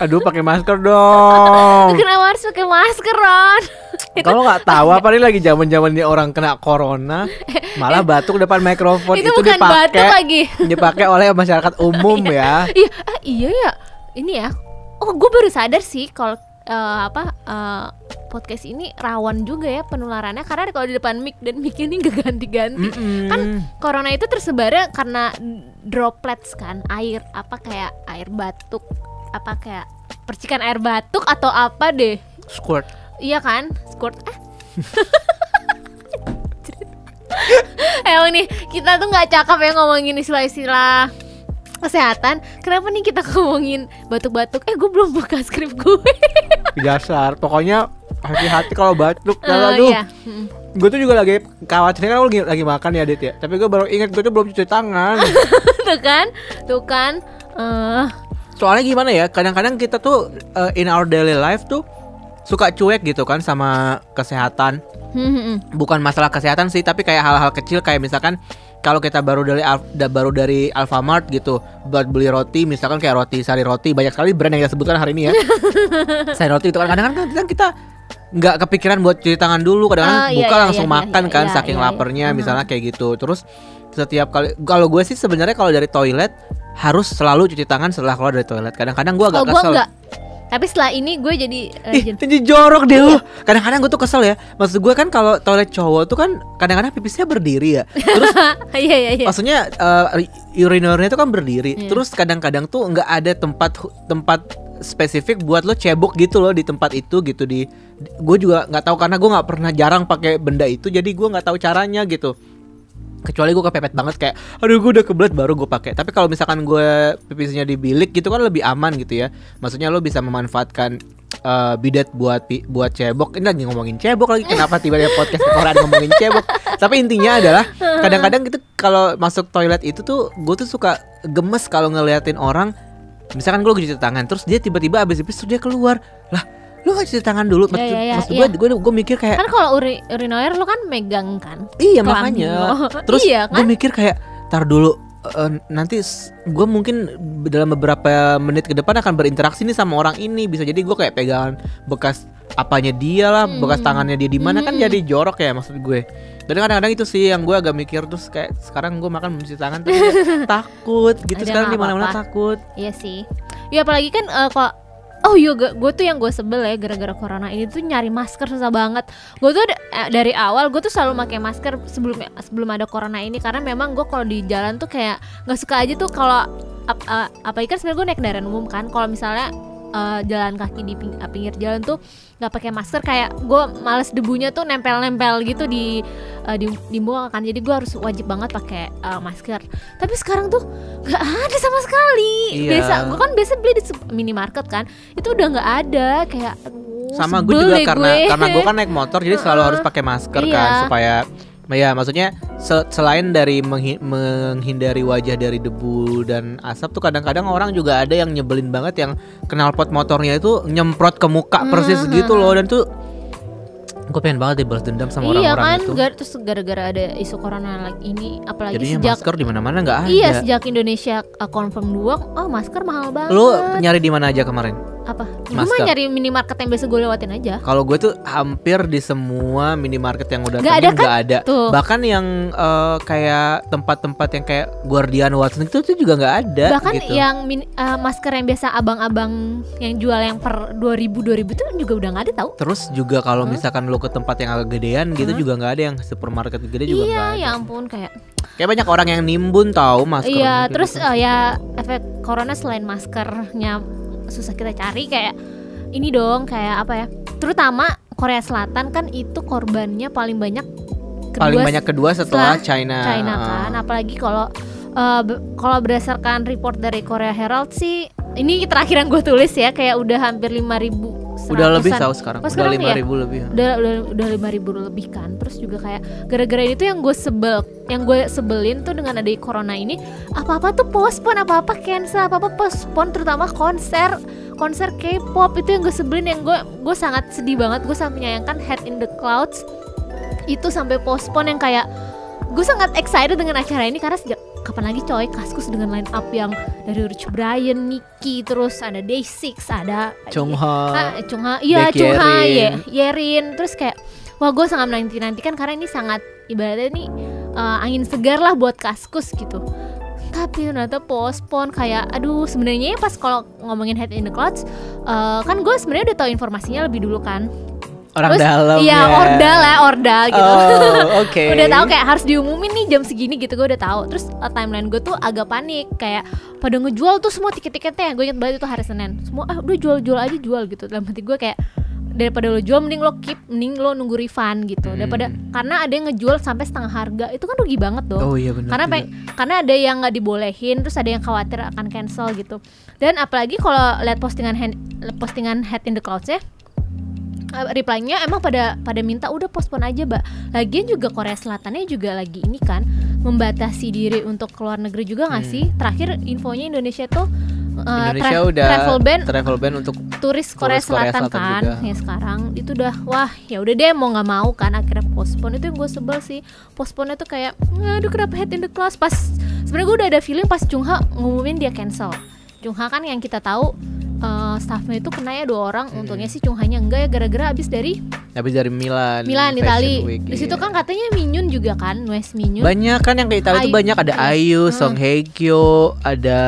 Aduh, pakai masker dong. Kenapa harus pakai masker, Ron? Kalau nggak tahu apa nih lagi zaman-zamannya orang kena corona, malah batuk depan mikrofon itu bukan batuk lagi. Dipakai oleh masyarakat umum ya. Iya ya. Ini ya. Oh, gue baru sadar sih kalau podcast ini rawan juga ya penularannya karena kalau di depan mic dan mic ini gak ganti-ganti. Kan corona itu tersebarnya karena droplets kan, air kayak air batuk, kayak percikan air batuk atau apa deh. Squirt. Iya kan? Squirt. Emang nih kita tuh nggak cakep ya ngomongin istilah-istilah kesehatan. Kenapa nih kita ngomongin batuk-batuk? Gue belum buka skrip gue. Dasar. Pokoknya hati-hati kalau batuk. Aduh. Iya. Gue tuh juga lagi khawatir kan lagi makan ya, Dit ya. Tapi gue baru ingat gue tuh belum cuci tangan. Tuh kan. Soalnya gimana ya? Kadang-kadang kita tuh in our daily life tuh suka cuek gitu kan sama kesehatan. Bukan masalah kesehatan sih, tapi kayak hal-hal kecil kayak misalkan kalau kita baru dari Alfamart gitu buat beli roti, misalkan kayak roti Sari Roti, banyak sekali brand yang kita sebutkan hari ini ya. Sari Roti itu kan kadang-kadang kita nggak kepikiran buat cuci tangan dulu, kadang-kadang buka langsung makan kan saking laparnya misalnya kayak gitu. Terus setiap kali, kalau gue sih sebenarnya kalau dari toilet harus selalu cuci tangan setelah keluar dari toilet. Kadang-kadang gue agak kesel. Tapi setelah ini gue jadi ini jorok deh lu. Kadang-kadang gue tuh kesel ya. Maksud gue kan kalau toilet cowok tuh kan kadang-kadang pipisnya berdiri ya. Terus iya. Maksudnya urinernya tuh kan berdiri. Terus kadang-kadang tuh nggak ada tempat spesifik buat lo cebok gitu loh di tempat itu gitu gue juga nggak tahu karena gue nggak pernah jarang pakai benda itu, jadi gue nggak tahu caranya gitu. Kecuali gue kepepet banget kayak aduh gue udah kebelet baru gue pakai. Tapi kalau misalkan gue pipisnya di bilik gitu kan lebih aman gitu ya. Maksudnya lo bisa memanfaatkan bidet buat cebok. Ini lagi ngomongin cebok lagi, kenapa tiba-tiba podcast orang ngomongin cebok. Tapi intinya adalah kadang-kadang gitu kalau masuk toilet itu tuh gue tuh suka gemes kalau ngeliatin orang. Misalkan gue cuci tangan terus dia tiba-tiba abis pipis dia keluar. Lah, lu gak cuci tangan dulu? Maksud gue mikir kayak kan kalau urinoir lu kan megang kan. Iya makanya. Terus iya, kan? Gue mikir kayak tar dulu nanti gue mungkin dalam beberapa menit ke depan akan berinteraksi nih sama orang ini. Bisa jadi gue kayak pegangan bekas apanya dia lah, bekas tangannya dia di mana kan jadi jorok ya maksud gue. Dan kadang-kadang itu sih yang gue agak mikir. Terus kayak sekarang gue makan mencuci tangan tapi takut gitu. Sekarang di mana-mana takut. Iya sih. Ya apalagi kan kalau gue tuh yang gue sebel ya gara-gara corona ini tuh nyari masker susah banget. Gue tuh dari awal gue tuh selalu pakai masker sebelum ada corona ini karena memang gue kalau di jalan tuh kayak nggak suka aja tuh kalau apalagi kan sebenarnya gue naik kendaraan umum kan. Kalau misalnya jalan kaki di pinggir jalan tuh nggak pakai masker kayak gue males debunya tuh nempel-nempel gitu di muka kan. Jadi gue harus wajib banget pakai masker. Tapi sekarang tuh nggak ada sama sekali. Iya. Gue kan biasa beli di minimarket kan, itu udah nggak ada kayak. Sama gue juga karena gue kan naik motor jadi selalu harus pakai masker kan supaya ya maksudnya selain dari menghindari wajah dari debu dan asap tuh kadang-kadang orang juga ada yang nyebelin banget yang knalpot motornya itu nyemprot ke muka persis gitu loh. Dan tuh gue pengen banget dibalas dendam sama orang-orang itu. Iya kan, terus gara-gara ada isu corona ini apalagi jadinya sejak masker di mana-mana nggak ada. Iya, sejak Indonesia confirm 2, masker mahal banget. Lu nyari di mana aja kemarin? Apa? Gue mah nyari minimarket yang biasa gue lewatin aja. Kalau gue tuh hampir di semua minimarket yang udah nggak ada. Tuh. Bahkan yang kayak tempat-tempat yang kayak Guardian Watson itu tuh juga nggak ada. Bahkan gitu. yang masker yang biasa abang-abang yang jual yang per 2000 itu juga udah nggak ada tau. Terus juga kalau misalkan lo ke tempat yang agak gedean gitu juga nggak ada, yang supermarket gede juga nggak ada. Iya, ya ampun kayak banyak orang yang nimbun tahu masker. Iya, terus ya efek corona selain maskernya susah kita cari kayak ini dong kayak apa ya? Terutama Korea Selatan kan itu korbannya paling banyak kedua setelah China kan. Apalagi kalau berdasarkan report dari Korea Herald sih, ini terakhir yang gue tulis ya, kayak udah hampir 5.000. Udah lebih tahu sekarang. Udah 5.000 ya? lebih. Udah 5.000 lebih kan. Terus juga kayak gara-gara ini tuh yang gue sebelin tuh dengan ada corona ini, apa-apa tuh postpone, apa-apa cancel, apa-apa postpone, terutama konser K-pop itu yang gue sebelin, yang gue sangat sedih banget. Gue sangat menyayangkan Head in the Clouds itu sampai postpone, yang kayak gue sangat excited dengan acara ini karena kapan lagi coy Kaskus dengan line up yang dari Rich Brian, Nicky, terus ada Day6, ada Chungha, iya Baek Chungha, Yerin. Yerin, terus kayak wah gue sangat menanti-nantikan karena ini sangat ibaratnya nih angin segar lah buat Kaskus gitu. Tapi ternyata postpone kayak aduh sebenarnya pas kalau ngomongin Head in the Clouds kan gue sebenarnya udah tahu informasinya lebih dulu kan. Orang Terus, dalam iya, ya. Orda gitu. Oh, oke. Udah tahu kayak harus diumumin nih jam segini gitu, gue udah tahu. Terus timeline gue tuh agak panik kayak pada ngejual tuh semua tiket-tiketnya. Gue inget banget itu hari Senin. Semua udah jual aja jual gitu. Dalam hati gue kayak daripada lo jual mending lo keep, mending lo nunggu refund gitu. Daripada karena ada yang ngejual sampai setengah harga. Itu kan rugi banget dong. Oh iya benar. Karena ada yang nggak dibolehin, terus ada yang khawatir akan cancel gitu. Dan apalagi kalau lihat postingan Head in the Clouds ya, reply-nya emang pada minta udah postpone aja, Mbak. Lagian juga Korea Selatannya juga lagi ini kan membatasi diri untuk keluar negeri juga nggak sih? Terakhir infonya Indonesia tuh Indonesia udah travel ban untuk turis Korea Selatan kan juga. Ya sekarang itu udah wah ya udah deh mau nggak mau kan akhirnya postpone. Itu yang gue sebel sih, postpone tuh kayak aduh kenapa Head in the Clouds pas sebenarnya gue udah ada feeling pas Chungha ngumumin dia cancel. Chungha kan yang kita tahu staffnya itu kenanya 2 orang, untungnya sih Chunghanya enggak ya gara-gara habis dari Milan Itali. Week, di situ kan katanya Minyun juga kan, West Minyun. Banyak kan yang ke Italia itu banyak, ada Ayu, Song Hye Kyo, ada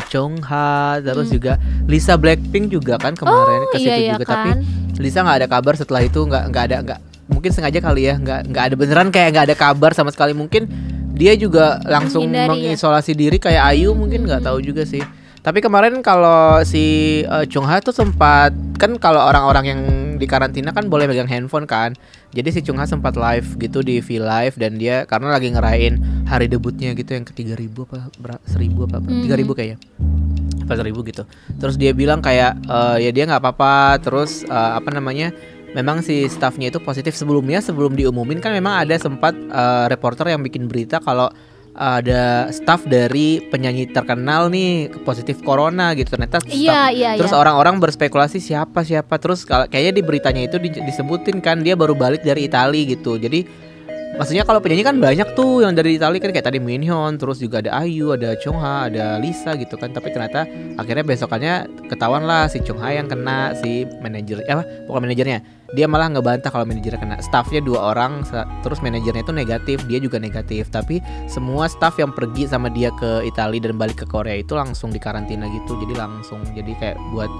Chungha, terus juga Lisa Blackpink juga kan kemarin ke situ juga kan? Tapi Lisa nggak ada kabar setelah itu, nggak mungkin sengaja kali ya, nggak ada beneran kayak nggak ada kabar sama sekali, mungkin dia juga langsung mengisolasi diri kayak Ayu, mungkin nggak tahu juga sih. Tapi kemarin kalau si Chungha tuh sempat kan, kalau orang-orang yang di karantina kan boleh megang handphone kan. Jadi si Chungha sempat live gitu di V-Live, dan dia karena lagi ngerayain hari debutnya gitu yang ke 3.000 apa 1.000 apa 3.000 kayaknya. Apa 1.000 gitu. Terus dia bilang kayak ya dia nggak apa-apa. Terus memang si staffnya itu positif. Sebelum diumumin kan memang ada sempat reporter yang bikin berita kalau ada staff dari penyanyi terkenal nih positif corona gitu. Ternyata terus orang-orang berspekulasi siapa terus kayaknya di beritanya itu disebutin kan dia baru balik dari Italia gitu. Jadi maksudnya kalau penyanyi kan banyak tuh yang dari Italia kan, kayak tadi Minhyun, terus juga ada Ayu, ada Chungha, ada Lisa gitu kan. Tapi ternyata akhirnya besokannya ketahuan lah si Chungha yang kena, si manajer bukan manajernya, dia malah ngebantah kalau manajernya kena. Staffnya 2 orang, terus manajernya itu negatif, dia juga negatif. Tapi semua staff yang pergi sama dia ke Italia dan balik ke Korea itu langsung dikarantina gitu. Jadi langsung jadi kayak buat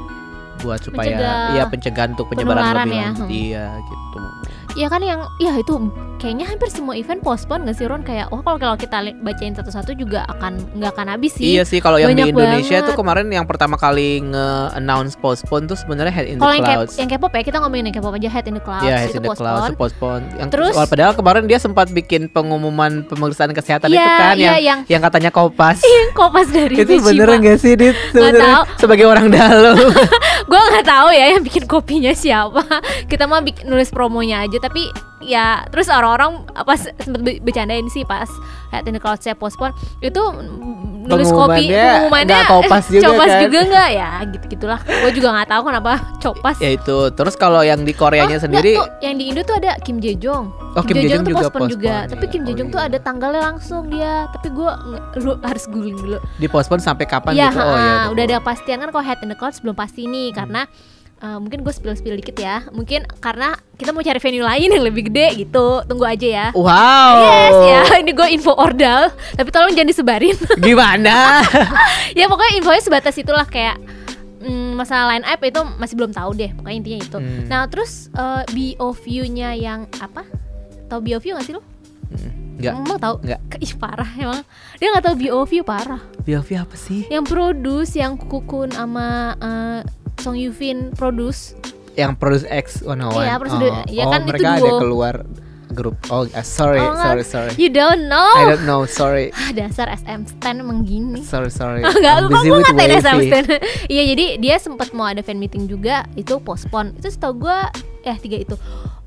supaya pencegahan untuk penyebaran lebih lanjut. Iya gitu. Iya kan itu kayaknya hampir semua event postpone nggak sih Ron? Kayak kalau kita bacain satu-satu juga nggak akan habis sih. Iya sih, kalau yang di Indonesia tuh kemarin yang pertama kali nge-announce postpone tuh sebenarnya Head in the Clouds. Yang K-pop ya, kita ngomongin yang K-pop aja, Head in the Clouds. Iya, Head in the Clouds postpone. Terus padahal kemarin dia sempat bikin pengumuman pemeriksaan kesehatan itu kan yang katanya kopas. Iya, kopas dari itu beneran nggak sih Dit? Sebagai orang dalam. Gue nggak tahu ya yang bikin kopinya siapa. Kita mah nulis promonya aja, tapi ya terus orang-orang sempat bercandain sih pas Head in the Clouds saya postpone itu nulis pengumumannya kopas juga nggak ya gitulah. Gue juga nggak tahu kenapa copas ya itu. Terus kalau yang di Koreanya sendiri yang di Indo tuh ada Kim Jae Jong. Kim Jae Jong tuh juga postpone juga. Ya. Tapi Kim Jae Jong tuh ada tanggalnya langsung dia. Tapi lu harus googling dulu. Di postpone sampai kapan ya, gitu? Udah ada kepastian kan. Kalau Head in the Clouds belum pasti nih karena mungkin gue spill dikit ya. Mungkin karena kita mau cari venue lain yang lebih gede gitu. Tunggu aja ya. Wow. Yes ya. Ini gue info ordal. Tapi tolong jangan disebarin. Gimana? Ya pokoknya infonya sebatas itulah, kayak masalah line up itu masih belum tahu deh. Pokoknya intinya itu. Nah terus BOView-nya yang apa? Tahu BOView nggak sih lo? Enggak. Emang tahu? Enggak. Ih parah emang. Dia nggak tahu BOView, parah. BOView apa sih? Yang produce, yang Kukun sama Song Yufin produce. Yang produce X101. Iya, ya kan mereka itu duo. Ada keluar grup. Sorry. You don't know. I don't know, sorry. Dasar SM Stan emang gini. Sorry. Enggak, gue ngatain SM Stan. Iya, jadi dia sempat mau ada fan meeting juga, itu postpone. Itu setahu gue 3 itu.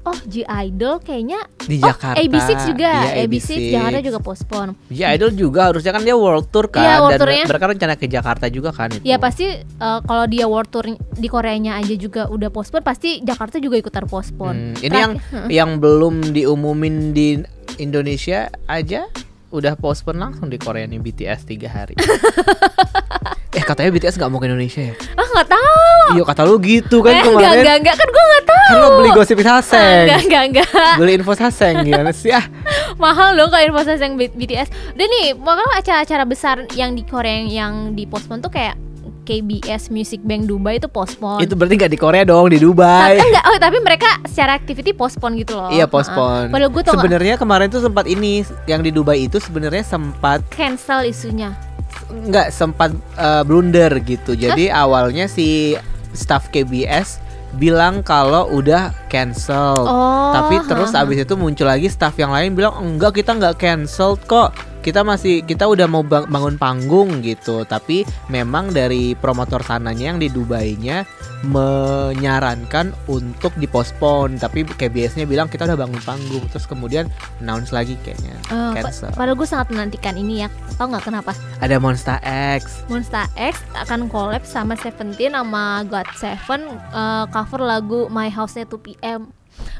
Oh, G-Idol kayaknya di Jakarta. AB6 juga. Iya, AB6 Jakarta juga postpone. G-Idol juga harusnya kan dia world tour kan. Iya, world tournya. Dan mereka rencana ke Jakarta juga kan itu. Ya pasti kalau dia world tour di Koreanya aja juga udah postpone, pasti Jakarta juga ikutan postpone. Ini yang belum diumumin di Indonesia aja udah postpone langsung di Korea nih BTS 3 hari. Katanya BTS gak mau ke Indonesia ya? Nggak tahu. Iya kata lu gitu kan kemarin. Enggak kan gue nggak tahu. Kan lo beli gosip Saseng. Enggak. Beli info Saseng gimana sih Mahal dong kalau info Saseng BTS. Dan nih, makanya acara-acara besar yang di Korea yang di postpone tuh kayak KBS Music Bank Dubai itu postpone. Itu berarti gak di Korea dong, di Dubai. Enggak, tapi mereka secara activity postpone gitu loh. Iya postpone. Padahal gue tau sebenarnya kemarin tuh sempat ini yang di Dubai itu sebenarnya sempat cancel isunya. Enggak, sempat blunder gitu. Jadi awalnya si staff KBS bilang kalau udah cancel. Tapi terus abis itu muncul lagi staff yang lain bilang enggak, kita nggak cancel kok. Kita udah mau bangun panggung gitu. Tapi memang dari promotor sananya yang di Dubai-nya menyarankan untuk dipospon. Tapi KBS-nya bilang kita udah bangun panggung. Terus kemudian announce lagi kayaknya cancel. Padahal gue sangat menantikan ini ya. Tau nggak kenapa? Ada Monsta X. Monsta X akan collab sama Seventeen sama GOT7 cover lagu My House-nya 2PM.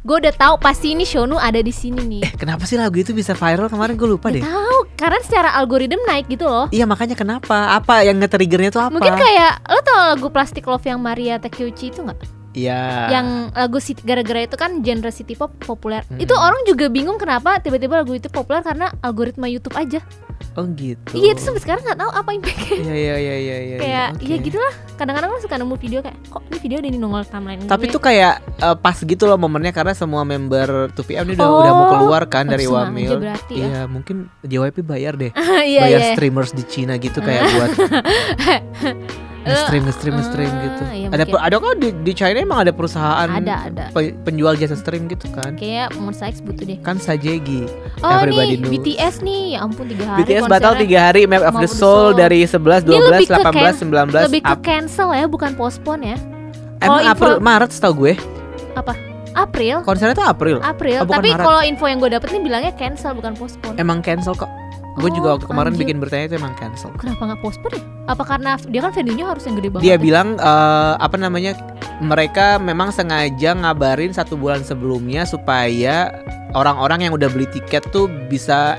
Gue udah tahu pasti ini Shonu ada di sini nih. Kenapa sih lagu itu bisa viral kemarin? Gue lupa deh. Tahu, karena secara algoritma naik gitu loh. Iya makanya kenapa? Apa yang nge-triggernya tuh apa? Mungkin kayak lo tau lagu Plastic Love yang Maria Takeuchi itu nggak? Iya. Yang lagu gara-gara itu kan genre city pop populer. Itu orang juga bingung kenapa tiba-tiba lagu itu populer karena algoritma YouTube aja. Oh gitu. Iya, itu sampai sekarang nggak tahu apa impactnya. Iya. Kayak okay. ya gitulah. Kadang-kadang lo suka nemu video kayak kok ini video udah di nongol timeline. Tapi tuh kayak pas gitu loh momennya karena semua member 2PM ini udah mau keluar kan dari Wamil. Iya, mungkin JYP bayar deh. Bayar streamers di Cina gitu kayak buat nge-stream gitu. Iya, ada kok di China emang ada perusahaan ada penjual jasa stream gitu kan. Kayak Monsta X butuh deh. Kan Sajegi. Everybody nih BTS nih, ya ampun 3 hari. BTS batal 3 hari. Map of the Soul dari 11, 12, 18, 19. Lebih ke cancel ya, bukan postpone ya. Emang April, Maret setahu gue. Apa? April? Konsernya tuh April. Tapi kalau info yang gue dapet nih bilangnya cancel bukan postpone. Emang cancel kok. Gue juga waktu kemarin bikin beritanya itu emang cancel. Kenapa nggak postpone ya? Apa karena dia kan venue-nya harus yang gede banget? Dia bilang mereka memang sengaja ngabarin 1 bulan sebelumnya supaya orang-orang yang udah beli tiket tuh bisa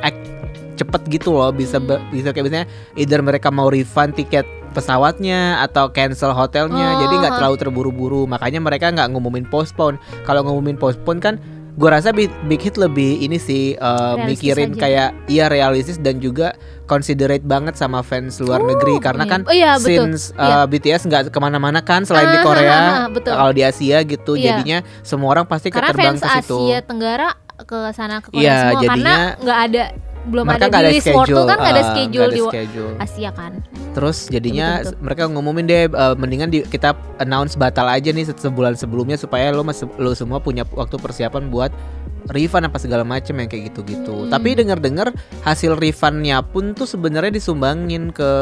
cepet gitu loh, bisa kayak misalnya either mereka mau refund tiket pesawatnya atau cancel hotelnya, jadi nggak terlalu terburu-buru. Makanya mereka nggak ngumumin postpone. Kalau ngumumin postpone kan gue rasa Big Hit lebih ini sih mikirin aja. Kayak realistis dan juga considerate banget sama fans luar negeri karena kan since BTS nggak kemana-mana kan selain di Korea, kalau di Asia gitu jadinya semua orang pasti keterbang ke situ. Karena fans Asia Tenggara ke sana ke Korea semua jadinya, karena nggak ada belum ada di list World kan nggak ada schedule di Asia kan. Terus jadinya mereka ngumumin deh mendingan kita announce batal aja nih sebulan sebelumnya supaya lo semua punya waktu persiapan buat refund apa segala macam yang kayak gitu-gitu. Tapi dengar-dengar hasil refundnya pun tuh sebenarnya disumbangin ke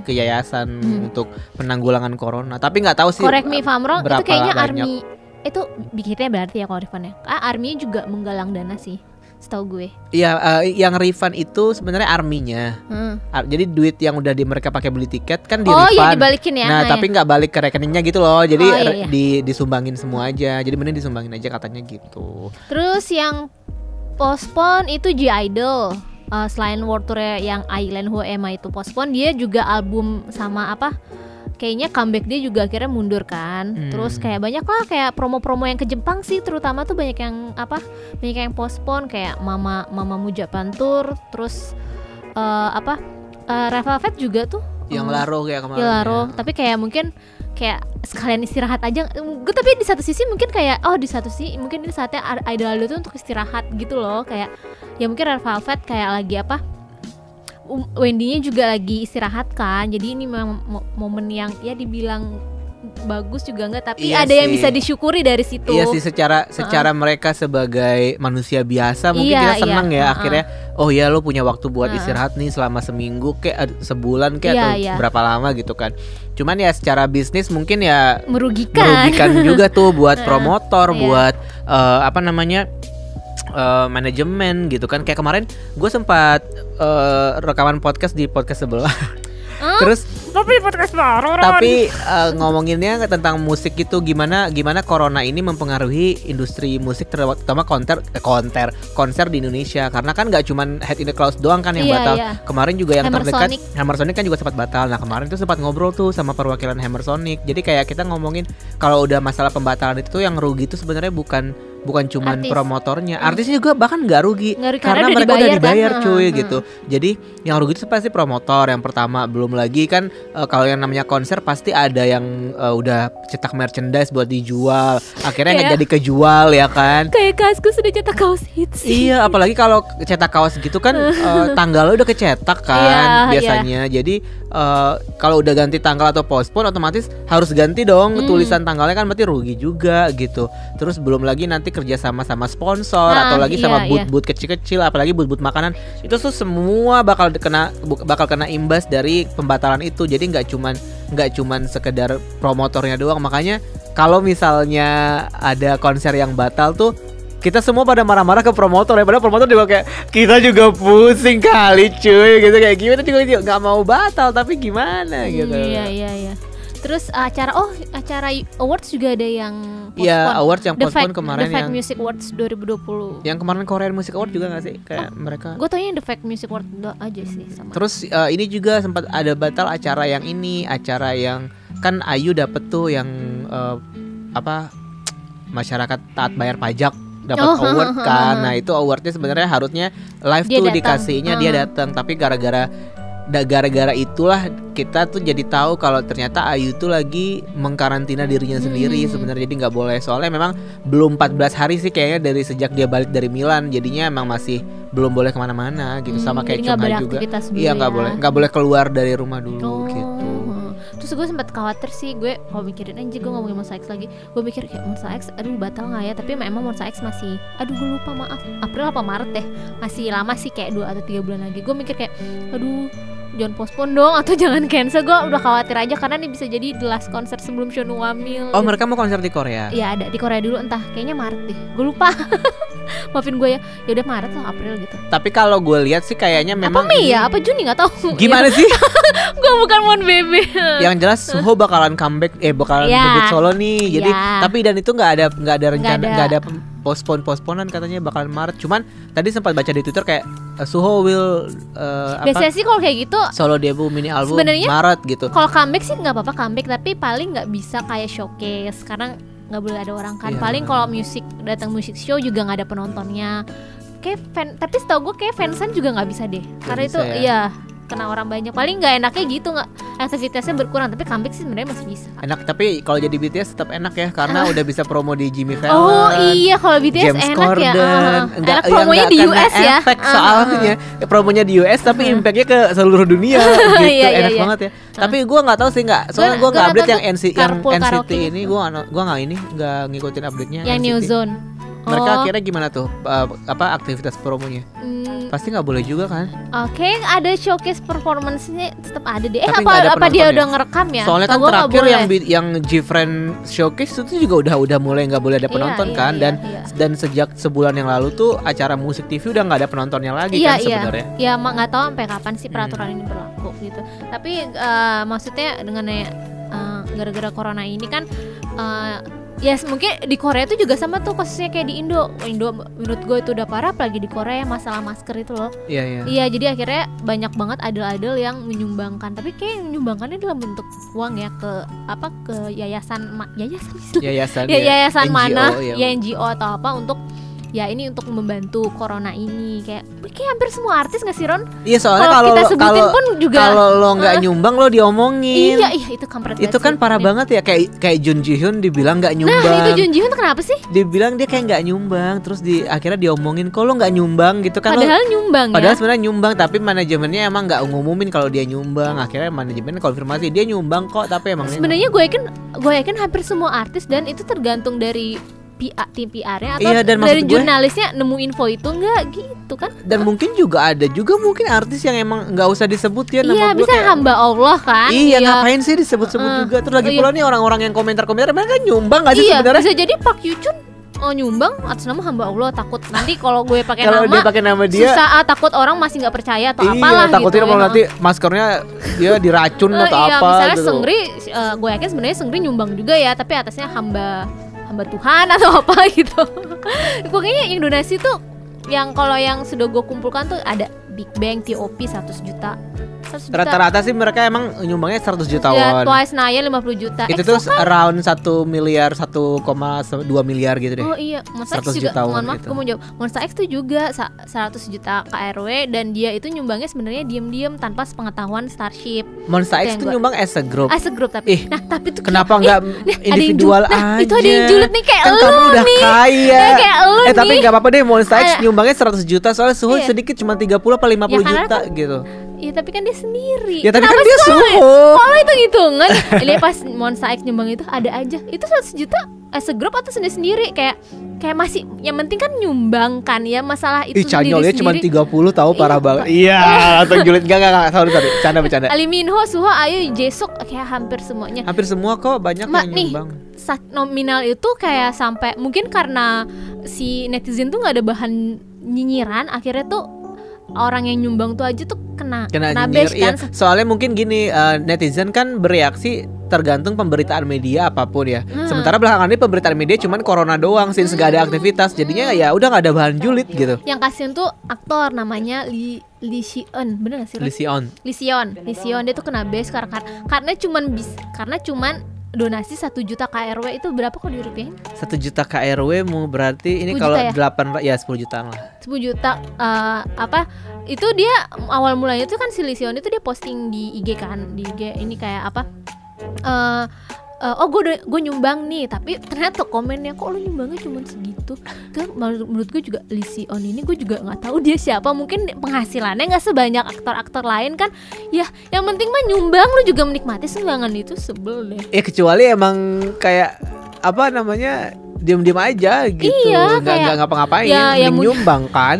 ke yayasan untuk penanggulangan corona. Tapi nggak tahu sih. Correct me if I'm wrong, itu kayaknya banyak. Army itu bikinnya berarti ya kalau refundnya. Army juga menggalang dana sih. Setahu gue. Iya, yang refund itu sebenarnya arminya. Jadi duit yang udah mereka pakai beli tiket kan di refund. Iya dibalikin ya. Nah, tapi nggak balik ke rekeningnya gitu loh. Jadi disumbangin semua aja. Jadi mending disumbangin aja katanya gitu. Terus yang postpone itu G-Idol. Selain World Tour yang Island Who Am I itu postpone, dia juga album sama apa? Kayaknya comeback dia juga akhirnya mundur kan. Terus kayak banyak lah kayak promo-promo yang ke Jepang sih terutama tuh banyak yang postpone kayak Mamamoo Japan Tour. Terus Red Velvet juga tuh yang Laro kayak kemarin. Laro, tapi kayak mungkin kayak sekalian istirahat aja. Tapi di satu sisi mungkin kayak mungkin ini saatnya idol tuh untuk istirahat gitu loh. Kayak ya mungkin Red Velvet kayak lagi Wendy-nya juga lagi istirahat kan. Jadi ini memang momen yang ya dibilang bagus juga enggak, tapi ada yang bisa disyukuri dari situ. Iya sih, secara mereka sebagai manusia biasa mungkin kita senang ya akhirnya oh ya lo punya waktu buat istirahat nih selama seminggu kayak sebulan kayak atau berapa lama gitu kan. Cuman ya secara bisnis mungkin ya merugikan juga tuh buat promotor, buat manajemen gitu kan. Kayak kemarin gue sempat rekaman podcast di podcast sebelah. Terus Tapi podcast baru. tapi ngomonginnya tentang musik gitu, gimana corona ini mempengaruhi industri musik terutama konser di Indonesia, karena kan nggak cuman Head in the Clouds doang kan yang Iya, batal. iya. Kemarin juga yang Hammer terdekat Sonic. Hammer Sonic kan juga sempat batal. Nah kemarin tuh sempat ngobrol tuh sama perwakilan Hammer Sonic. Jadi kayak kita ngomongin kalau udah masalah pembatalan itu yang rugi itu sebenarnya bukan cuman Artis. promotornya, artisnya juga bahkan nggak rugi, Nggak rugi, karena karena udah mereka udah dibayar dibayar kan. cuy gitu. Jadi yang rugi itu pasti promotor yang pertama, belum lagi kan kalau yang namanya konser pasti ada yang udah cetak merchandise buat dijual, akhirnya nggak Kayak- jadi kejual ya kan. Kayak kasku sudah cetak kaos hits. Iya, apalagi kalau cetak kaos gitu kan tanggalnya udah kecetak kan Iya, biasanya. Jadi kalau udah ganti tanggal atau postpone otomatis harus ganti dong tulisan tanggalnya, kan berarti rugi juga gitu. Terus belum lagi nanti kerja sama sponsor Nah, atau lagi sama iya. booth kecil-kecil, apalagi booth makanan. Itu tuh semua bakal kena imbas dari pembatalan itu. Jadi nggak cuman sekedar promotornya doang. Makanya kalau misalnya ada konser yang batal tuh kita semua pada marah-marah ke promotor ya, padahal promotor juga kayak kita juga pusing kali cuy gitu, kayak gimana juga nggak mau batal tapi gimana gitu. Iya. Terus acara awards juga ada yang postpone. Iya, awards yang The postpone Fact- kemarin The Fact yang Music Awards 2020. yang kemarin Korean Music Award juga nggak sih kayak mereka. Gue taunya The Fact Music Award aja sih sama. Terus ini juga sempat ada batal acara yang kan Ayu dapet tuh yang masyarakat taat bayar pajak dapat award kan. Nah itu awardnya sebenarnya harusnya live Dia tuh datang. dikasihnya dia datang, tapi gara-gara itulah kita tuh jadi tahu kalau ternyata Ayu tuh lagi mengkarantina dirinya sendiri sebenarnya, jadi nggak boleh. Soalnya memang belum 14 hari sih kayaknya dari sejak dia balik dari Milan, jadinya emang masih belum boleh kemana-mana gitu. Sama kayak jadi nggak Chung Ha juga. beraktivitas dulu Iya ya. nggak boleh keluar dari rumah dulu gitu. Terus gue sempat khawatir sih, gue kalau mikirin anjir, gue ngomongin Monsta X lagi, gue mikir kayak Monsta X, aduh batal nggak ya? Tapi memang Monsta X masih, aduh gue lupa, maaf, April apa Maret deh, masih lama sih, kayak 2 atau 3 bulan lagi. Gue mikir kayak, aduh jangan postpone dong atau jangan cancel. Gue udah khawatir aja karena ini bisa jadi the last konser sebelum Shonu Wamil. Oh mereka mau konser di Korea? Iya ada di Korea dulu, entah kayaknya Maret deh, gue lupa. Maafin gue ya, udah Maret atau April gitu. Tapi kalau gue lihat sih kayaknya memang Apa Mei ya? Apa Juni nggak tahu. gimana sih? Gue bukan Mon Bebe. Yang jelas Suho bakalan comeback, bakalan Ya. debut solo nih. Jadi Ya. tapi dan itu nggak ada rencana, ada. nggak ada postponan katanya bakalan Maret. Cuman tadi sempat baca di Twitter kayak Suho will Biasanya sih kalau kayak gitu solo debut mini album Sebenarnya Maret gitu. kalau comeback sih nggak apa-apa comeback, tapi paling nggak bisa kayak showcase karena nggak boleh ada orang kan. Iya, Paling benar. kalau datang musik show juga nggak ada penontonnya. Kayak tapi setahu gue kayak fansan juga nggak bisa deh, karena bisa itu ya? iya kena orang banyak. Paling nggak enaknya gitu, nggak aktivitasnya berkurang, tapi comeback sih sebenarnya masih bisa. Enak, tapi kalau jadi BTS tetap enak ya karena udah bisa promo di Jimmy Fallon. Oh iya, kalau BTS James enak Corden. ya. Enggak, Enak promonya enggak di kena US ya. efek soalnya promonya di US tapi impactnya ke seluruh dunia gitu. Iya, Enak iya. banget ya. Tapi gue nggak tahu sih, soalnya gue nggak Gua update nonton yang tuh yang Carpool NCT Karaoke. ini. Gue nggak ngikutin update-nya. Yang NCT. New Zone. Mereka Oh. akhirnya gimana tuh aktivitas promonya? Pasti nggak boleh juga kan? Oke, ada showcase performance-nya tetap ada deh. Tapi nggak ada Apa dia penontonnya. udah ngerekam ya? Soalnya kan Setahu gua nggak terakhir boleh. yang Gfriend Showcase itu juga udah mulai nggak boleh ada Iya, penonton iya, kan, iya, dan iya. dan sejak sebulan yang lalu tuh acara musik TV udah nggak ada penontonnya lagi Iya kan sebenarnya. iya, nggak tahu sampai kapan sih peraturan ini berlaku gitu. Tapi maksudnya dengan gara-gara corona ini kan ya mungkin di Korea itu juga sama tuh kasusnya kayak di Indo. Menurut gue itu udah parah, apalagi di Korea masalah masker itu loh. Iya iya. Iya, jadi akhirnya banyak banget idol-idol yang menyumbangkan, tapi kayak menyumbangkannya dalam bentuk uang ya ke yayasan Yayasan ya, yayasan NGO, mana ya. ya NGO atau apa untuk ya ini untuk membantu corona ini. Kayak hampir semua artis nggak sih Ron? Iya, soalnya Kalau kita sebutin kalau pun juga kalau lo nggak nyumbang lo diomongin. iya itu kampret Itu banget kan sih. parah banget ya, kayak Jun Ji Hyun dibilang nggak Nah nyumbang. itu Jun Ji Hyun tuh kenapa sih? Dibilang dia kayak nggak nyumbang, terus akhirnya diomongin kok lo nggak nyumbang gitu kan. Padahal nyumbang Padahal ya. sebenarnya nyumbang, tapi manajemennya emang nggak ngumumin kalau dia nyumbang. Akhirnya manajemen konfirmasi dia nyumbang kok, tapi emang dia Sebenarnya gue yakin hampir semua artis, dan itu tergantung dari tim PR-nya atau Iya, dan dari maksud gue- jurnalisnya nemu info itu nggak gitu kan? dan mungkin juga ada mungkin artis yang emang nggak usah disebut ya Iya nama gue bisa kayak, hamba Allah kan? Iya, ngapain sih disebut-sebut juga. Terus lagi Iya. pula nih orang-orang yang komentar mereka kan nyumbang nggak sih Iya sebenarnya? bisa jadi Park Yoo Chun nyumbang atas nama hamba Allah, takut nanti kalau gue pakai Kalau nama dia pakai nama dia, susah, takut orang masih nggak percaya atau iya, apalah takutnya gitu. malah nanti maskernya dia diracun atau Iya, apa misalnya gitu. Seungri, gue yakin sebenarnya Seungri nyumbang juga ya, tapi atasnya hamba Tuhan atau apa gitu. Pokoknya yang donasi tuh, yang kalau yang sudah gue kumpulkan tuh ada Big Bang, TOP 100 juta. Rata-rata sih mereka emang nyumbangnya 100 juta Ya, won. Twice Naya 50 juta. Itu tuh around 1 miliar, 1,2 miliar gitu deh. Oh iya, Monsta 100 X juga, juta won mohon maaf gitu. gue mau jawab. Monsta X tuh juga 100 juta KRW, dan dia itu nyumbangnya sebenarnya diam-diam tanpa sepengetahuan Starship. Monsta Itu X yang tuh gua- nyumbang as a group. As a group tapi. Ih, Tapi tuh Kenapa kayak, nggak ada yang individual julid. Nah, aja? itu ada yang julid nih kayak Kan lu kamu udah nih. kaya. Kayak lu Tapi nih. nggak apa-apa deh, Monsta X Ah. nyumbangnya 100 juta soalnya Suho Iya. sedikit cuma 30 apa 50 Ya, karena juta kan- gitu. Iya, tapi kan dia sendiri. Ya tapi Kenapa kan dia sih kalau- Suho. Kalau itu hitungan, ini pas Monsta X nyumbang itu ada aja. Itu 100 juta as a group atau sendiri-sendiri, kayak masih yang penting kan nyumbang kan ya, masalah itu Ih, Chanyol ya cuma sendiri-sendiri. 30 tahu parah Iya, banget. Iya, atau julid enggak, sorry, bercanda. Ali Minho, Suho, Ayu, Jesuk kayak hampir semuanya. Hampir semua kok banyak Mak, yang nih, nyumbang. Nominal itu kayak sampai mungkin karena si netizen tuh nggak ada bahan nyinyiran, akhirnya tuh orang yang nyumbang tuh aja tuh kena Kena bash nyinyir, iya. kan. Soalnya mungkin gini, netizen kan bereaksi tergantung pemberitaan media apapun ya. Sementara belakangan ini pemberitaan media cuman corona doang, since gak ada aktivitas. Jadinya ya udah gak ada bahan julid gitu. Yang kasihan tuh aktor namanya Lee Si-eun, bener gak sih? Ron? Lision. Lee Sion dia tuh kena bash karena cuman donasi 1 juta KRW itu berapa kok dirupiahin? 1 juta KRW mau berarti ini 10 kalau juta 8 ya 10 jutaan lah. 10 juta itu dia awal mulanya tuh kan si Lee Sion itu dia posting di IG kan, di IG ini kayak apa? Gue nyumbang nih, tapi ternyata komennya kok lu nyumbangnya cuma segitu. Kan menurut gue juga Lee Sion ini gue juga nggak tahu dia siapa, mungkin penghasilannya nggak sebanyak aktor-aktor lain kan. Ya yang penting mah nyumbang, lu juga menikmati sumbangan itu, sebel deh. Kecuali emang kayak apa namanya, diam-diam aja gitu. Iya, nggak kayak- ngapa-ngapain, ya mending nyumbang kan.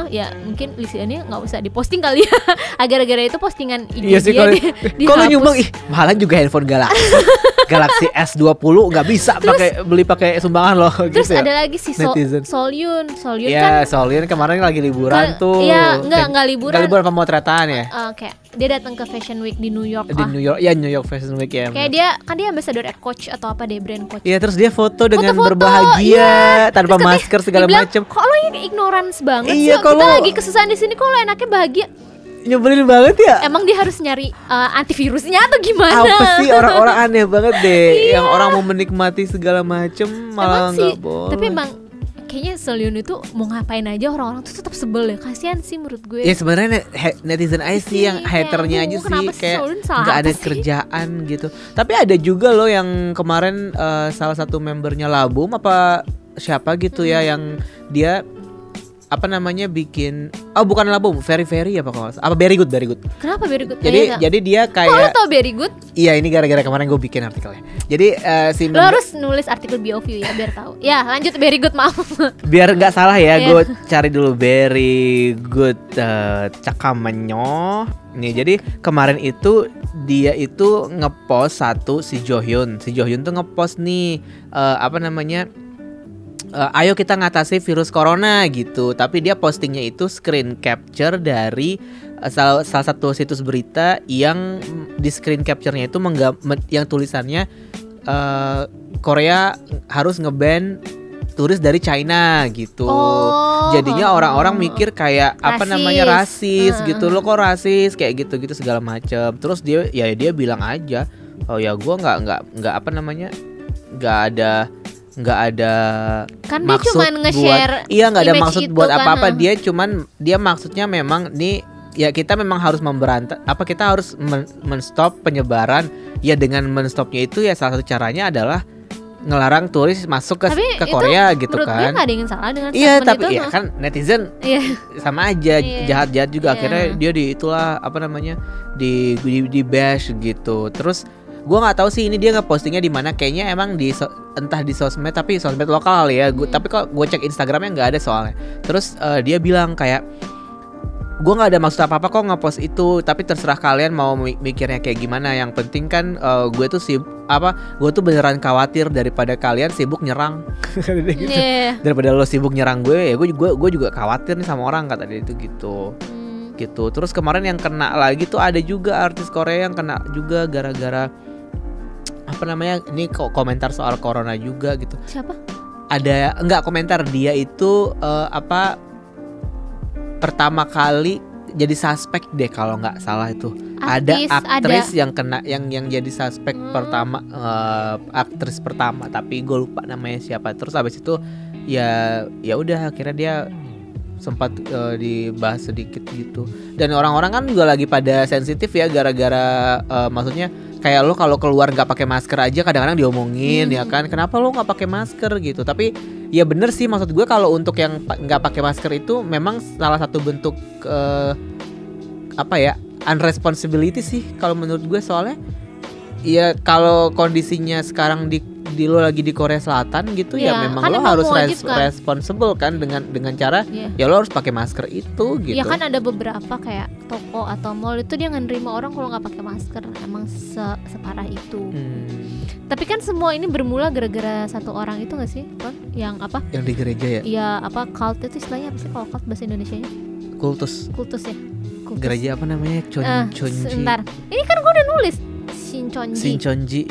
Ya mungkin Lee Sionnya nggak usah diposting kali ya. Gara-gara itu postingan IG Iya sih, dia kalau dihapus. kalau nyumbang mahalan juga handphone Galaxy. Galaxy S20 nggak bisa beli pakai sumbangan loh. Terus gitu ya. ada lagi si Netizen. Solyun kan. Ya, Solian kemarin lagi liburan tuh. Iya, nggak liburan. Nggak liburan pemotretan ya. Kayak dia datang ke Fashion Week di New York Di lah. New York, ya New York Fashion Week ya. Kayak dia kan dia ambassador Coach atau apa deh, brand Coach. Iya, terus dia foto dengan Foto-foto, berbahagia iya. tanpa Terus masker segala dibilang, macam. Kok lo ini ignorance banget Iya, sih? kok Kita lo- lagi kesusahan di sini, kok lo enaknya bahagia? Nyebelin banget ya. Emang dia harus nyari antivirusnya atau gimana? Apa sih orang-orang aneh banget deh. Iya. Yang orang mau menikmati segala macem malah Emang sih, nggak boleh. tapi emang kayaknya Solyun itu mau ngapain aja orang-orang tuh tetap sebel ya. Kasihan sih menurut gue. Ya sebenarnya netizen aja sih yang Iya, haternya aduh, aja sih kenapa sih kayak Solyun salah nggak ada apa sih? kerjaan gitu. Tapi ada juga loh yang kemarin salah satu membernya Labum apa siapa gitu ya yang dia apa namanya bikin bukan Labum, Very apa kalau nggak salah. Apa Very Good. Kenapa very good? Jadi dia Kok lo kayak tau very good? iya ini gara-gara kemarin gue bikin artikelnya. Jadi si Lo harus nulis artikel BOV ya biar tahu. Ya lanjut, very good, maaf. biar nggak salah ya, Iya. gue cari dulu Very Good Cakamenyo. Nih jadi kemarin itu dia itu ngepost satu si Johyun tuh ngepost nih apa namanya, ayo kita ngatasi virus corona gitu. Tapi dia postingnya itu screen capture dari salah satu situs berita yang di screen capture-nya itu yang tulisannya Korea harus nge-ban turis dari China gitu. Oh. Jadinya orang-orang mikir kayak apa Rasis. namanya rasis gitu. Lo kok rasis kayak gitu-gitu segala macam. Terus dia bilang aja, oh ya gua nggak apa namanya, nggak ada Kan dia maksud cuman nge-share nggak ada image maksud itu buat kan, apa-apa. ha. Dia maksudnya memang nih ya kita memang harus kita harus menstop penyebaran. Ya dengan menstopnya itu ya salah satu caranya adalah ngelarang turis masuk ke Tapi Korea itu gitu menurut gue kan. gak ada yang salah dengan Iya statement tapi itu, ya ha. kan netizen Iya. sama aja Iya. jahat-jahat juga. Iya. Akhirnya dia itulah apa namanya di bash gitu. Terus gua nggak tahu sih ini dia ngepostingnya di mana, kayaknya emang entah di sosmed tapi sosmed lokal ya. Tapi kok gue cek Instagramnya nggak ada soalnya. Terus dia bilang kayak gue nggak ada maksud apa-apa kok ngepost itu, tapi terserah kalian mau mikirnya kayak gimana. Yang penting kan gue tuh gue tuh beneran khawatir daripada kalian sibuk nyerang. Gitu. Daripada lo sibuk nyerang gue, ya gue juga khawatir nih sama orang, kata dia itu gitu. Gitu. Terus kemarin yang kena lagi tuh ada juga artis Korea yang kena juga gara-gara apa namanya, ini kok komentar soal corona juga gitu. Siapa? Ada enggak komentar, dia itu pertama kali jadi suspek deh kalau nggak salah itu. Ada aktris yang kena yang jadi suspek pertama, aktris pertama, tapi gue lupa namanya siapa. Terus abis itu ya udah akhirnya dia sempat dibahas sedikit gitu. Dan orang-orang kan juga lagi pada sensitif ya gara-gara maksudnya kayak lo kalau keluar nggak pakai masker aja kadang-kadang diomongin ya kan, kenapa lo nggak pakai masker gitu. Tapi ya bener sih, maksud gue kalau untuk yang nggak pakai masker itu memang salah satu bentuk apa ya, unresponsibility sih kalau menurut gue. Soalnya ya kalau kondisinya sekarang di lo lagi di Korea Selatan gitu ya memang kan lo harus responsible kan dengan cara ya lo harus pakai masker itu gitu. Ya kan ada beberapa kayak toko atau mall itu dia nggak nerima orang kalau nggak pakai masker, emang separah itu. Tapi kan semua ini bermula gara-gara satu orang itu nggak sih, Kon? Yang apa? Yang di gereja ya? Iya, apa cult itu istilahnya apa sih kalau cult bahasa Indonesianya? Kultus ya. Kultus. Gereja apa namanya? Chonji. Sebentar. Ini kan gue udah nulis. Shinchonji.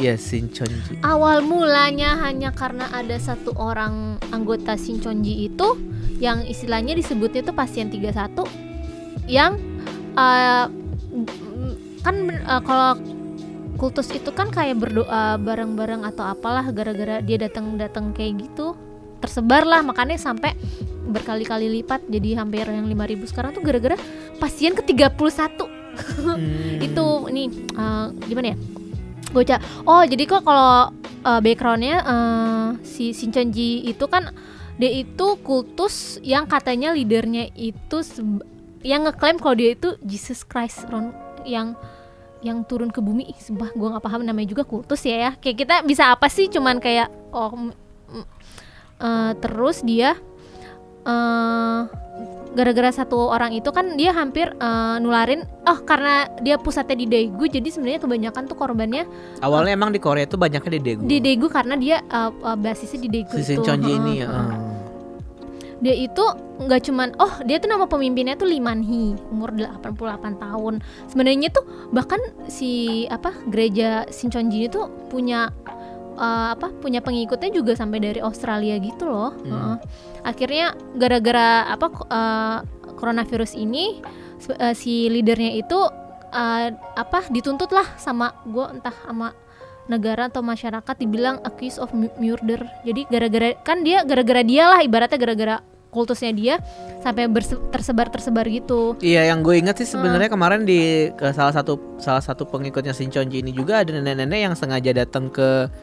Awal mulanya hanya karena ada satu orang anggota Shinchonji itu yang istilahnya disebutnya itu pasien 31 yang kalau kultus itu kan kayak berdoa bareng-bareng atau apalah, gara-gara dia datang kayak gitu tersebar lah, makanya sampai berkali-kali lipat jadi hampir yang 5.000 sekarang tuh gara-gara pasien ke-31. Itu nih gimana ya? Jadi kok kalau backgroundnya si Shinchonji itu kan dia itu kultus yang katanya leadernya itu yang ngeklaim kalau dia itu Jesus Christ yang turun ke bumi. Sumpah gue nggak paham, namanya juga kultus ya. Kayak kita bisa apa sih? Cuman kayak terus dia gara-gara satu orang itu kan dia hampir nularin karena dia pusatnya di Daegu, jadi sebenarnya kebanyakan tuh korbannya awalnya emang di Korea tuh banyaknya di Daegu karena dia basisnya di Daegu si Shinchonji ini ya. Dia itu nggak cuman dia tuh nama pemimpinnya tuh Lee Man-hee, umur 88 tahun. Sebenarnya tuh bahkan si gereja Shinchonji itu punya punya pengikutnya juga sampai dari Australia gitu loh. Akhirnya gara-gara coronavirus ini si leadernya itu dituntut lah sama sama negara atau masyarakat, dibilang accused of murder. Jadi gara-gara dia lah, ibaratnya gara-gara kultusnya dia sampai tersebar gitu. Iya, yang gue ingat sih sebenarnya kemarin di salah satu pengikutnya Shinchonji ini juga ada nenek-nenek yang sengaja datang ke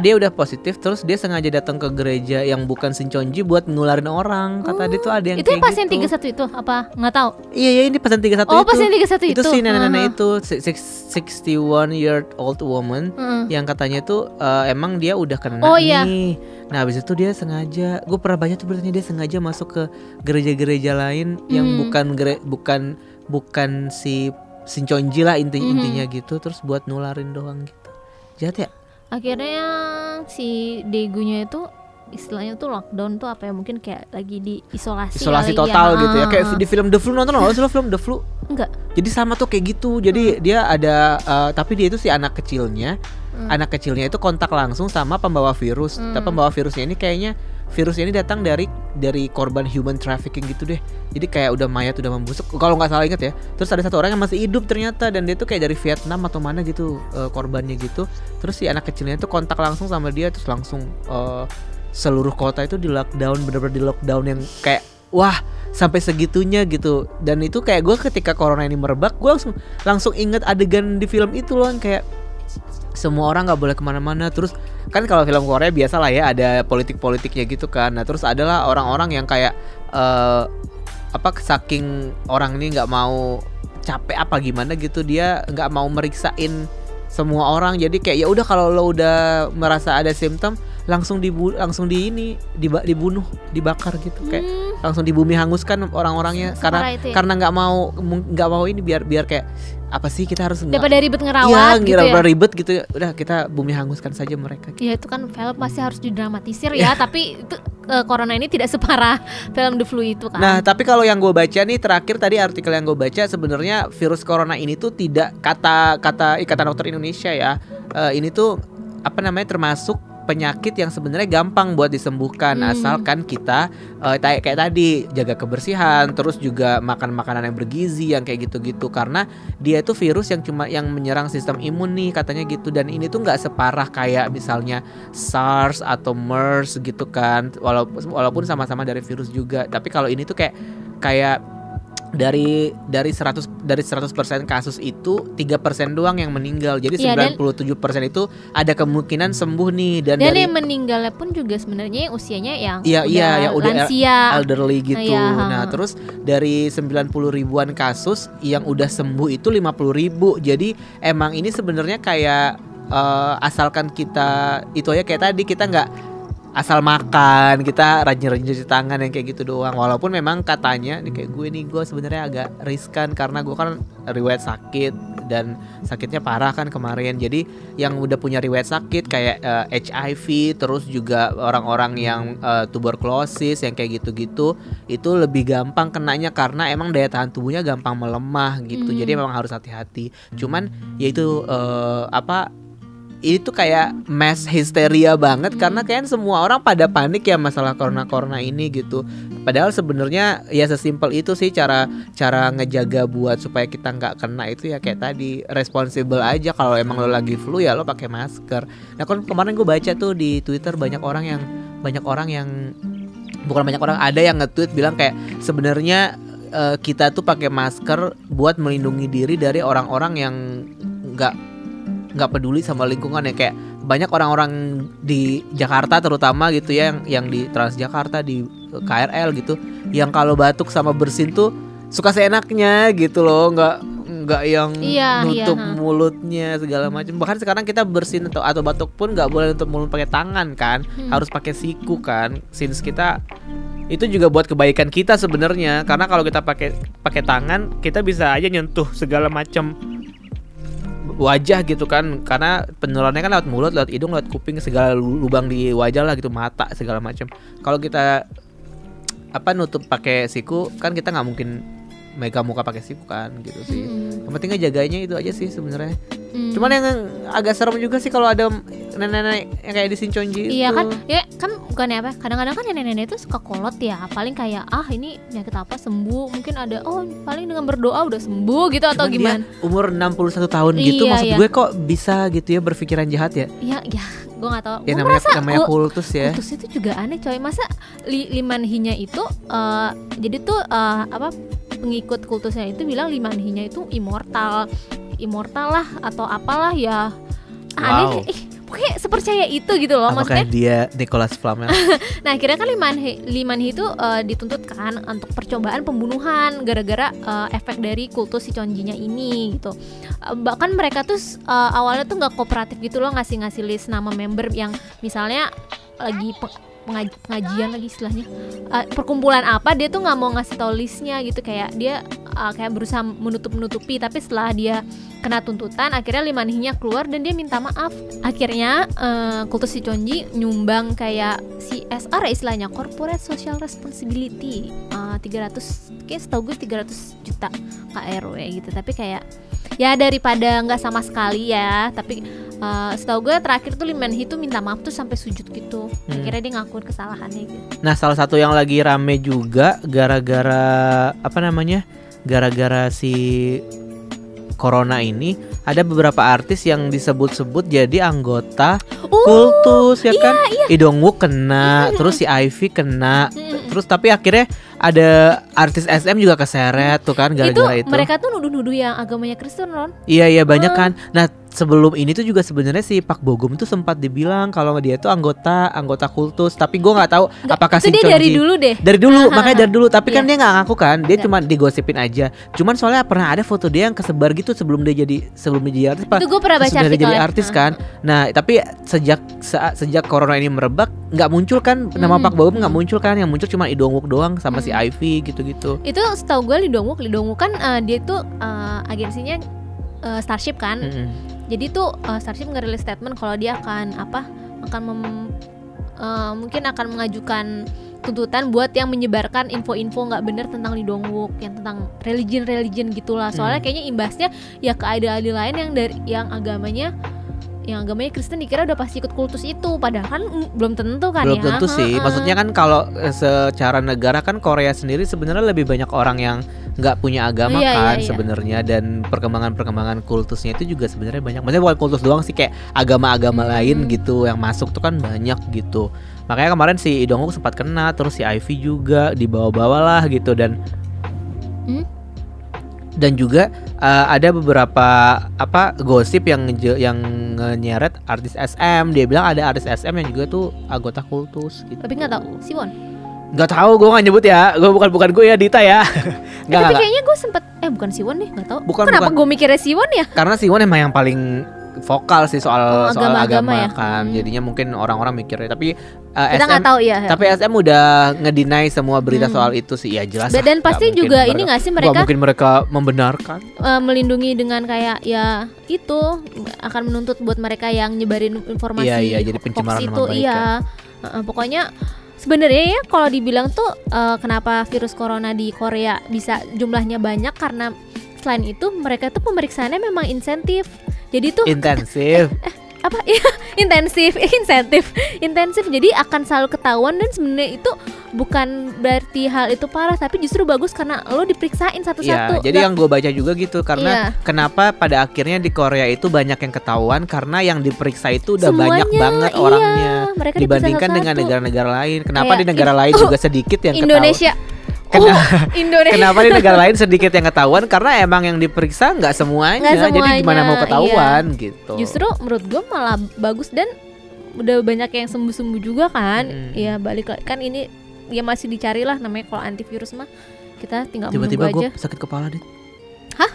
dia udah positif, terus dia sengaja datang ke gereja yang bukan Shinchonji buat nularin orang. Kata dia tuh ada yang itu kayak pasien gitu. 31 itu apa? Nggak tahu. Iya ini pasien 31 itu. Pasien 31 itu si nenek-nenek itu 61-year-old woman yang katanya tuh emang dia udah kena nih. Nah habis itu dia sengaja, gue pernah baca tuh beritanya, dia sengaja masuk ke gereja-gereja lain yang bukan si Shinchonji lah intinya gitu, terus buat nularin doang gitu. Jahat ya. Akhirnya si Daegunya itu istilahnya tuh lockdown tuh apa ya, mungkin kayak lagi di isolasi total gitu ya, kayak di film The Flu. Nonton nggak sih lo film The Flu? Enggak. Jadi sama tuh kayak gitu. Jadi dia ada tapi dia itu si anak kecilnya itu kontak langsung sama pembawa virus. Tapi pembawa virusnya ini kayaknya virusnya ini datang dari korban human trafficking gitu deh. Jadi kayak udah mayat, udah membusuk kalau nggak salah inget ya. Terus ada satu orang yang masih hidup ternyata, dan dia tuh kayak dari Vietnam atau mana gitu korbannya gitu. Terus si anak kecilnya itu kontak langsung sama dia, terus langsung seluruh kota itu di lockdown, bener-bener di lockdown yang kayak wah sampai segitunya gitu. Dan itu kayak gue ketika corona ini merebak, gue langsung inget adegan di film itu loh, kayak semua orang nggak boleh kemana-mana. Terus kan kalau film Korea biasa lah ya, ada politik-politiknya gitu kan. Nah terus adalah orang-orang yang kayak saking orang ini nggak mau capek apa gimana gitu, dia nggak mau meriksain semua orang. Jadi kayak ya udah kalau lo udah merasa ada simptom langsung dibunuh, dibakar gitu. Kayak langsung dibumi hanguskan orang-orangnya Separah itu ya? karena nggak mau ini biar kayak apa sih kita harus Daripada ribet ngerawat gitu ya. ribet gitu, udah kita bumi hanguskan saja mereka. Ya itu kan film pasti harus didramatisir ya, tapi itu corona ini tidak separah film The Flu itu kan. Nah, tapi kalau yang gue baca nih terakhir tadi artikel yang gue baca, sebenarnya virus corona ini tuh tidak, kata Ikatan Dokter Indonesia ya, ini tuh apa namanya, termasuk penyakit yang sebenarnya gampang buat disembuhkan asalkan kita kayak tadi jaga kebersihan, terus juga makan makanan yang bergizi yang kayak gitu-gitu, karena dia itu virus yang menyerang sistem imun nih katanya gitu, dan ini tuh nggak separah kayak misalnya SARS atau MERS gitu kan, walaupun sama-sama dari virus juga, tapi kalau ini tuh kayak dari 100% kasus itu 3% doang yang meninggal. Jadi 97% itu ada kemungkinan sembuh nih, dan dari yang meninggalnya pun juga sebenarnya usianya yang udah lansia, elderly gitu. Nah, terus dari 90 ribuan kasus yang udah sembuh itu 50 ribu. Jadi emang ini sebenarnya kayak asalkan kita itu aja kayak tadi, kita nggak asal makan, kita rajin-rajin cuci tangan yang kayak gitu doang. Walaupun memang katanya nih kayak gue sebenarnya agak riskan karena gue kan riwayat sakit dan sakitnya parah kan kemarin. Jadi yang udah punya riwayat sakit kayak HIV, terus juga orang-orang yang tuberkulosis yang kayak gitu-gitu, itu lebih gampang kenanya karena emang daya tahan tubuhnya gampang melemah gitu. Jadi memang harus hati-hati. Cuman yaitu ini tuh kayak mass hysteria banget karena kayaknya semua orang pada panik ya masalah corona ini gitu. Padahal sebenarnya ya sesimpel itu sih cara ngejaga buat supaya kita nggak kena itu ya kayak tadi, responsible aja. Kalau emang lo lagi flu ya lo pakai masker. Nah kan kemarin gue baca tuh di Twitter ada yang nge-tweet bilang kayak sebenarnya kita tuh pakai masker buat melindungi diri dari orang-orang yang nggak peduli sama lingkungan ya, kayak banyak orang-orang di Jakarta terutama gitu ya, yang di Transjakarta, di KRL gitu, yang kalau batuk sama bersin tuh suka seenaknya gitu loh, nggak yang nutup mulutnya segala macam. Bahkan sekarang kita bersin atau batuk pun nggak boleh nutup mulut pakai tangan kan, harus pakai siku kan, since kita itu juga buat kebaikan kita sebenarnya, karena kalau kita pakai tangan kita bisa aja nyentuh segala macam wajah gitu kan, karena penularannya kan lewat mulut, lewat hidung, lewat kuping, segala lubang di wajah lah gitu, mata segala macam. Kalau kita nutup pakai siku kan kita nggak mungkin megang muka pakai siku kan gitu sih. Yang penting ngejaganya itu aja sih sebenarnya. Cuman yang agak serem juga sih kalau ada nenek-nenek yang kayak di Sinchonji itu. Iya kan, ya kan bukannya apa? Kadang-kadang kan nenek-nenek itu suka kolot ya. Paling kayak ini penyakit apa sembuh, mungkin ada paling dengan berdoa udah sembuh gitu atau gimana? Umur 61 tahun gitu, maksud gue kok bisa gitu ya berpikiran jahat ya? Iya, gue nggak tahu. Ya namanya kultus ya. Kultus itu juga aneh coy. Masa Limanhinya itu jadi tuh pengikut kultusnya itu bilang Limanhinya itu immortal lah atau apalah ya. Aneh, pokoknya sepercaya itu gitu loh. Apakah maksudnya dia Nicholas Flamel? Nah akhirnya kan Limanhi itu dituntut kan untuk percobaan pembunuhan gara-gara efek dari kultus Sinchonjinya ini gitu. Bahkan mereka tuh awalnya tuh nggak kooperatif gitu loh, ngasih list nama member yang misalnya lagi pengajian lagi istilahnya, perkumpulan apa, dia tuh nggak mau ngasih tau listnya gitu, kayak dia kayak berusaha menutupi, tapi setelah dia kena tuntutan akhirnya Limanhinya keluar dan dia minta maaf. Akhirnya kultus Sinchonji nyumbang kayak CSR istilahnya, Corporate Social Responsibility, 300 kayak setahu gue 300 juta KRW gitu. Tapi kayak ya daripada nggak sama sekali ya, tapi setahu gue terakhir tuh Limanhi tuh minta maaf tuh sampai sujud gitu. Akhirnya dia ngakuin kesalahannya gitu. Nah salah satu yang lagi rame juga gara-gara si corona ini, ada beberapa artis yang disebut-sebut jadi anggota kultus ya kan. Lee Dong-wook kena, terus si Ivy kena, terus tapi akhirnya ada artis SM juga keseret tuh kan gara-gara itu. Mereka tuh nuduh-nuduh yang agamanya Kristen, Ron. Iya banyak kan. Nah sebelum ini tuh juga sebenarnya si Pak Bogum tuh sempat dibilang kalau dia tuh anggota kultus, tapi gue nggak tahu apakah itu si dia Chon dari Ji- dulu deh. dari dulu makanya dari dulu, tapi kan Iya. dia nggak ngaku kan, dia Nggak. cuma digosipin aja. Cuman soalnya pernah ada foto dia yang kesebar gitu sebelum dia jadi artis, Itu gue pernah baca sesudah dia jadi artikelnya. artis kan. Nah tapi sejak corona ini merebak nggak muncul kan nama Pak Bogum, nggak muncul kan, yang muncul cuma Lee Dong Wook doang sama si Ivy gitu-gitu. Itu setahu gue Lee Dong Wook kan dia tuh agensinya Starship kan. Jadi tuh Starship ngerilis statement kalau dia mungkin akan mengajukan tuntutan buat yang menyebarkan info-info nggak benar tentang Lee Dong Wook, yang tentang religion gitulah. Soalnya kayaknya imbasnya ya ke idol-idol lain yang agamanya Kristen dikira udah pasti ikut kultus itu, padahal kan belum tentu kan Belum ya. tentu sih. Maksudnya kan kalau secara negara kan Korea sendiri sebenarnya lebih banyak orang yang nggak punya agama kan sebenarnya, dan perkembangan kultusnya itu juga sebenarnya banyak. Maksudnya bukan kultus doang sih, kayak agama-agama lain gitu yang masuk tuh kan banyak gitu. Makanya kemarin si Lee Dong Wook sempat kena, terus si Ivy juga dibawa-bawa lah gitu, dan juga ada beberapa gosip yang nyeret artis SM. Dia bilang ada artis SM yang juga tuh anggota kultus gitu. Tapi nggak tahu Siwon. Nggak tahu, gue nggak nyebut ya. Gue bukan gue ya, Dita ya. Tapi kayaknya gue sempet bukan Siwon deh, nggak tahu. Kenapa Bukan. gue mikirnya Siwon ya? Karena Siwon emang yang paling vokal sih soal agama agama ya? kan. Jadinya mungkin orang-orang mikirnya, tapi Kita nggak SM tahu ya. tapi SM udah ngedeny semua berita soal itu sih. Ya jelas. Dan pasti juga ini nggak sih mereka mungkin mereka membenarkan. melindungi dengan kayak ya itu akan menuntut buat mereka yang nyebarin informasi Iya, jadi hoax pencemaran nama itu. baik Iya. Pokoknya sebenarnya ya kalau dibilang tuh kenapa virus corona di Korea bisa jumlahnya banyak, karena selain itu mereka tuh pemeriksaannya memang insentif. Jadi tuh Intensif. intensif jadi akan selalu ketahuan, dan sebenarnya itu bukan berarti hal itu parah, tapi justru bagus karena lo diperiksain satu-satu. Iya, jadi yang gue baca juga gitu, karena kenapa pada akhirnya di Korea itu banyak yang ketahuan karena yang diperiksa itu udah Semuanya, banyak banget iya, orangnya mereka dibandingkan diperiksa dengan satu-satu. negara-negara lain. Kenapa Kayak di negara lain juga sedikit yang Indonesia. Indonesia. Kenapa di negara lain sedikit yang ketahuan? Karena emang yang diperiksa nggak semuanya. Jadi gimana mau ketahuan gitu. Justru menurut gue malah bagus, dan udah banyak yang sembuh-sembuh juga kan. Ya balik lagi kan, ini ya masih dicari lah namanya. Kalau antivirus mah kita tinggal menunggu tiba-tiba aja. gue sakit kepala, Dit. Hah?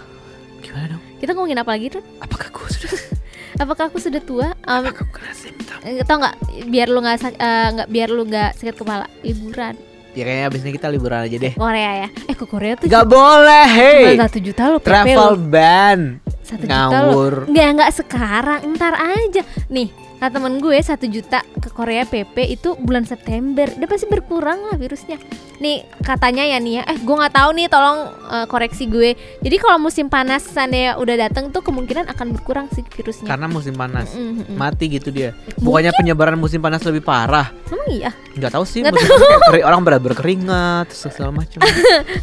Gimana dong? Kita ngomongin apa lagi, Ren? Apakah aku sudah tua? Apakah aku kena simptom? Tau nggak? Biar lu nggak sakit kepala, liburan Ya kayaknya abis ini kita liburan aja deh. Korea ya. Ke Korea tuh Gak boleh, hey. cuma 1 juta lo Travel ban. 1 juta Ngawur. lo. Nggak sekarang, ntar aja. Nih, kata temen gue 1 juta ke Korea PP itu bulan September. Udah pasti berkurang lah virusnya. Nih katanya ya nih ya, gue nggak tahu nih, tolong koreksi gue. Jadi kalau musim panas seandainya udah datang tuh kemungkinan akan berkurang sih virusnya. Karena musim panas. Mati gitu dia. Mungkin. Bukannya penyebaran musim panas lebih parah? Emang iya? Nggak tahu sih. Musim panas kayak orang pada berkeringat terus segala macam.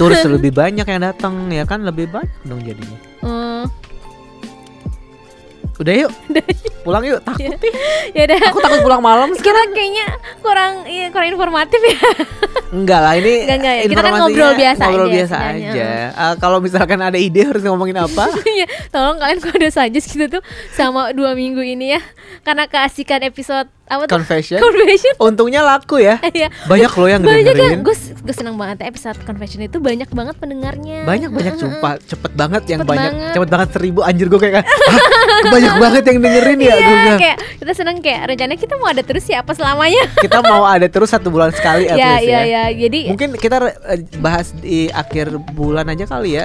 Turis lebih banyak yang datang, ya kan, lebih banyak dong jadinya. Udah yuk, pulang yuk. Takut nih. Ya udah. Aku takut pulang malam. Kita kayaknya kurang informatif ya. Enggak lah, ini Enggak ya. Kita kan informasinya ngobrol biasa aja. aja. Kalau misalkan ada ide harus ngomongin apa? Iya, tolong kalian kode saja kita tuh sama 2 minggu ini ya, karena keasikan episode apa tuh? Confession. Untungnya laku ya. Iya. Banyak loh yang dengerin. Gue seneng banget ya, episode Confession itu banyak banget pendengarnya. Banyak sumpah, cepet banget yang Cepet banyak. banget. Cepet banget 1000, anjir gue kayak banyak banget yang dengerin ya. Iya, kayak kita seneng, kayak rencananya kita mau ada terus ya apa selamanya. Kita mau ada terus 1 bulan sekali at least ya. Iya, jadi mungkin kita bahas di akhir bulan aja kali ya.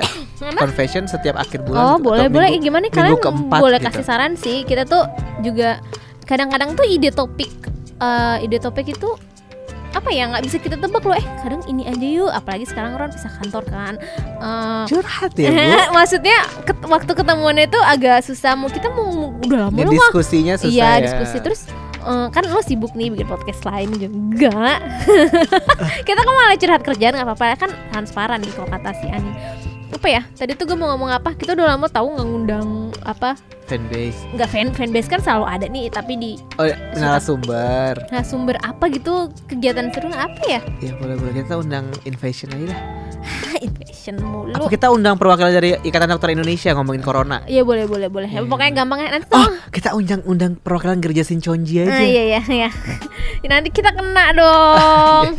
Confession setiap akhir bulan. boleh. Gimana nih, kalian keempat boleh gitu. kasih saran sih. Kita tuh juga kadang-kadang tuh ide topik itu apa ya, nggak bisa kita tebak loh. Kadang ini aja yuk, apalagi sekarang Ron bisa kantor kan. Curhat ya, Bu. Maksudnya waktu ketemuannya itu agak susah. Kita mau udah lama loh. Diskusinya susah Iya, ya. diskusi terus. Kan lo sibuk nih bikin podcast lain juga. Kita kan malah curhat kerjaan, nggak apa-apa kan, transparan nih kalau kata si Ani. lupa ya. Tadi tuh gue mau ngomong apa? Kita udah lama tahu nggak ngundang apa? Fanbase. Nggak fanbase kan selalu ada nih, tapi di Oh ya, narasumber. sumber apa gitu, kegiatan seru apa ya? Ya boleh kita undang Invasion aja lah. Invasion mulu. Apa kita undang perwakilan dari Ikatan Dokter Indonesia ngomongin corona? Iya boleh. Ya, pokoknya gampangnya nanti. Oh, kita undang perwakilan Gereja Sinchonji aja. Iya. Nanti kita kena dong.